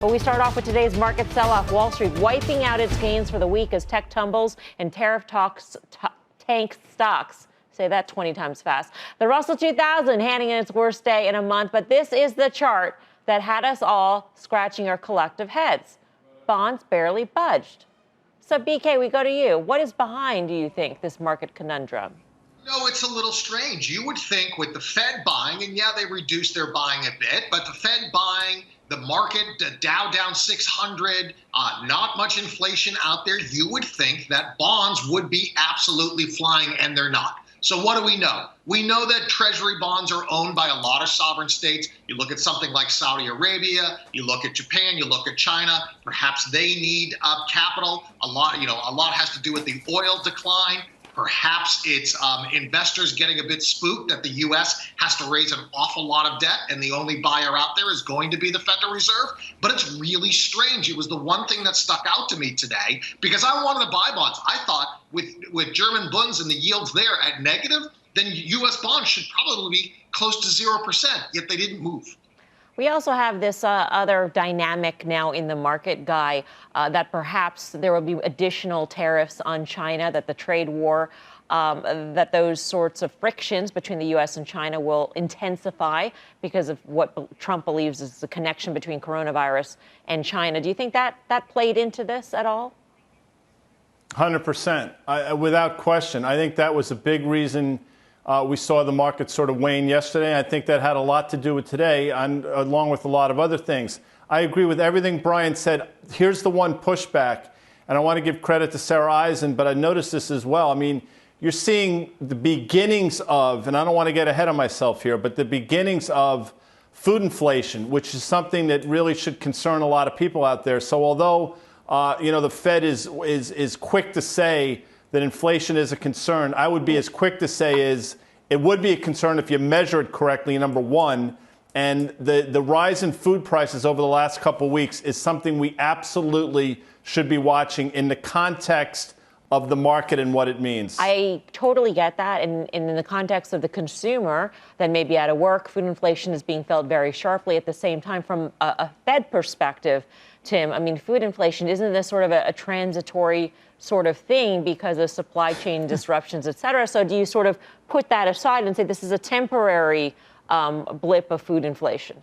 But we start off with today's market sell-off. Wall Street wiping out its gains for the week as tech tumbles and tariff talks tank stocks. Say that 20 times fast. The Russell 2000 handing in its worst day in a month, but this is the chart that had us all scratching our collective heads. Bonds barely budged. So, BK, we go to you. What is behind, do you think, this market conundrum? No, it's a little strange. You would think with the Fed buying, and yeah, they reduced their buying a bit, but the Fed buying, the market, the Dow down 600, not much inflation out there, you would think that bonds would be absolutely flying, and they're not. So what do we know? We know that Treasury bonds are owned by a lot of sovereign states. You look at something like Saudi Arabia, you look at Japan, you look at China. Perhaps they need capital. A lot has to do with the oil decline. Perhaps it's investors getting a bit spooked that the U.S. has to raise an awful lot of debt and the only buyer out there is going to be the Federal Reserve. But it's really strange. It was the one thing that stuck out to me today because I wanted to buy bonds. I thought with German bunds and the yields there at negative, then U.S. bonds should probably be close to 0%, yet they didn't move. We also have this other dynamic now in the market, Guy, that perhaps there will be additional tariffs on China, that the trade war, that those sorts of frictions between the U.S. and China will intensify because of what Trump believes is the connection between coronavirus and China. Do you think that played into this at all? 100%, without question. I think that was a big reason we saw the market sort of wane yesterday. I think that had a lot to do with today, along with a lot of other things. I agree with everything Brian said. Here's the one pushback, and I want to give credit to Sarah Eisen, but I noticed this as well. I mean, you're seeing the beginnings of, and I don't want to get ahead of myself here, but the beginnings of food inflation, which is something that really should concern a lot of people out there. So although, the Fed is quick to say that inflation is a concern, I would be as quick to say is it would be a concern if you measure it correctly, number one. And the rise in food prices over the last couple of weeks is something we absolutely should be watching in the context of the market and what it means. I totally get that. And in the context of the consumer that may be out of work, food inflation is being felt very sharply. At the same time, from a Fed perspective, Tim, I mean, food inflation, isn't this sort of a transitory sort of thing because of supply chain disruptions, et cetera? So do you sort of put that aside and say this is a temporary blip of food inflation?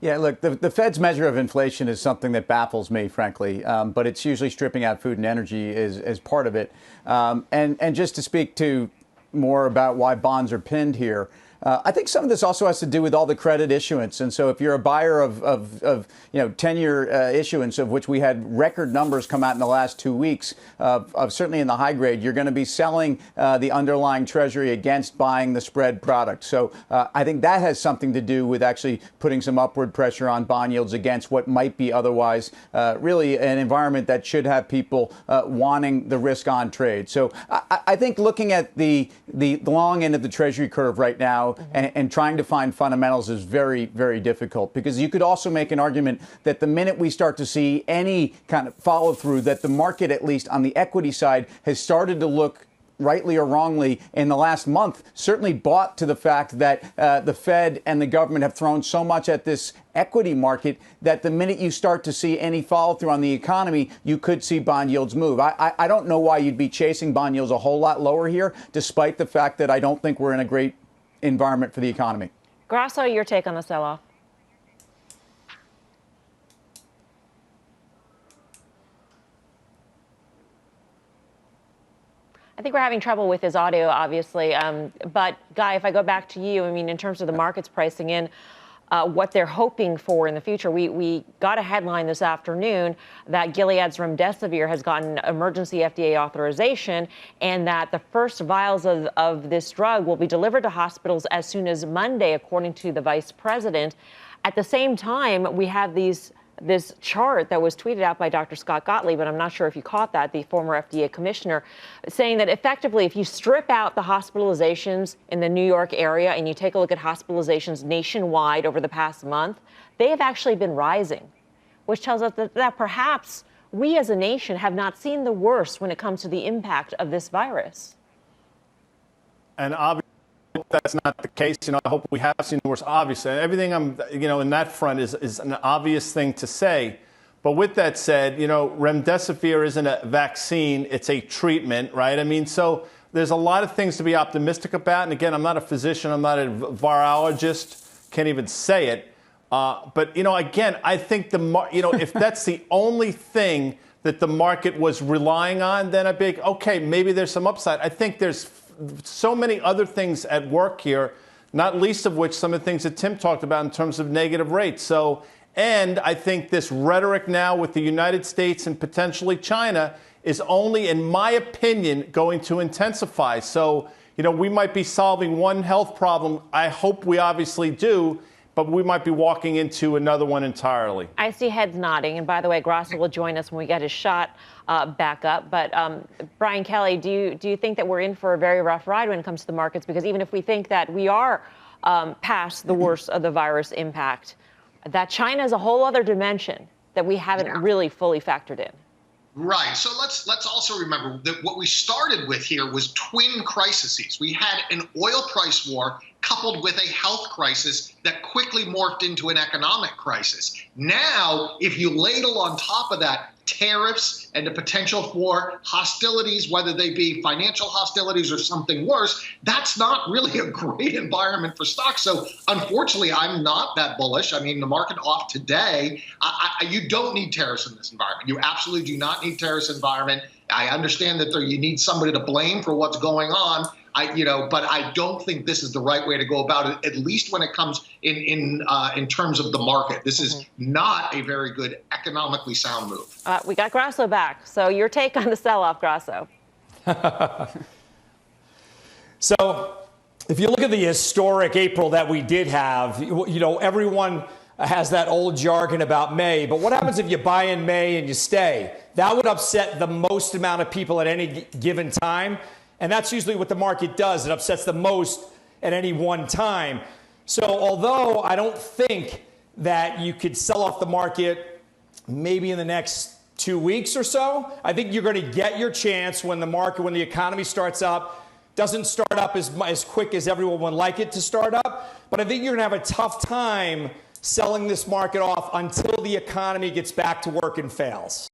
Yeah, look, the Fed's measure of inflation is something that baffles me, frankly, but it's usually stripping out food and energy as part of it. And just to speak to more about why bonds are pinned here, I think some of this also has to do with all the credit issuance. And so if you're a buyer of 10-year issuance, of which we had record numbers come out in the last 2 weeks, of certainly in the high grade, you're going to be selling the underlying treasury against buying the spread product. So I think that has something to do with actually putting some upward pressure on bond yields against what might be otherwise really an environment that should have people wanting the risk on trade. So I think looking at the long end of the treasury curve right now, and trying to find fundamentals is very, very difficult, because you could also make an argument that the minute we start to see any kind of follow through, that the market, at least on the equity side, has started to look, rightly or wrongly, in the last month, certainly bought to the fact that the Fed and the government have thrown so much at this equity market that the minute you start to see any follow through on the economy, you could see bond yields move. I don't know why you'd be chasing bond yields a whole lot lower here, despite the fact that I don't think we're in a great environment for the economy. Grasso, your take on the sell-off? I think we're having trouble with his audio, obviously. But, Guy, if I go back to you, I mean, in terms of the markets pricing in what they're hoping for in the future, we got a headline this afternoon that Gilead's remdesivir has gotten emergency FDA authorization, and that the first vials of this drug will be delivered to hospitals as soon as Monday, according to the vice president. At the same time, we have this chart that was tweeted out by Dr. Scott Gottlieb, and I'm not sure if you caught that, the former FDA commissioner, saying that effectively if you strip out the hospitalizations in the New York area and you take a look at hospitalizations nationwide over the past month, they have actually been rising, which tells us that perhaps we as a nation have not seen the worst when it comes to the impact of this virus. And obviously, hope that's not the case. I hope we have seen the worst. Obviously, everything in that front is an obvious thing to say. But with that said, remdesivir isn't a vaccine; it's a treatment, right? I mean, so there's a lot of things to be optimistic about. And again, I'm not a physician, I'm not a virologist, can't even say it. But again, I think if that's the only thing that the market was relying on, then I'd be like, okay, maybe there's some upside. I think there's so many other things at work here, not least of which some of the things that Tim talked about in terms of negative rates. And I think this rhetoric now with the United States and potentially China is only, in my opinion, going to intensify. So, we might be solving one health problem. I hope we obviously do, but we might be walking into another one entirely. I see heads nodding. And by the way, Grasso will join us when we get his shot back up. But Brian Kelly, do you think that we're in for a very rough ride when it comes to the markets? Because even if we think that we are past the worst of the virus impact, that China is a whole other dimension that we haven't really fully factored in. Right. So let's also remember that what we started with here was twin crises. We had an oil price war coupled with a health crisis that quickly morphed into an economic crisis. Now, if you ladle on top of that tariffs and the potential for hostilities, whether they be financial hostilities or something worse, that's not really a great environment for stocks. So unfortunately, I'm not that bullish. I mean, the market off today, you don't need tariffs in this environment. You absolutely do not need tariffs environment. I understand that you need somebody to blame for what's going on. But I don't think this is the right way to go about it, at least when it comes in terms of the market. This is not a very good economically sound move. We got Grasso back. So your take on the sell-off, Grasso. So if you look at the historic April that we did have, everyone has that old jargon about May. But what happens if you buy in May and you stay? That would upset the most amount of people at any given time. And that's usually what the market does. It upsets the most at any one time. So although I don't think that you could sell off the market maybe in the next 2 weeks or so, I think you're going to get your chance when the economy starts up. Doesn't start up as quick as everyone would like it to start up. But I think you're going to have a tough time selling this market off until the economy gets back to work and fails.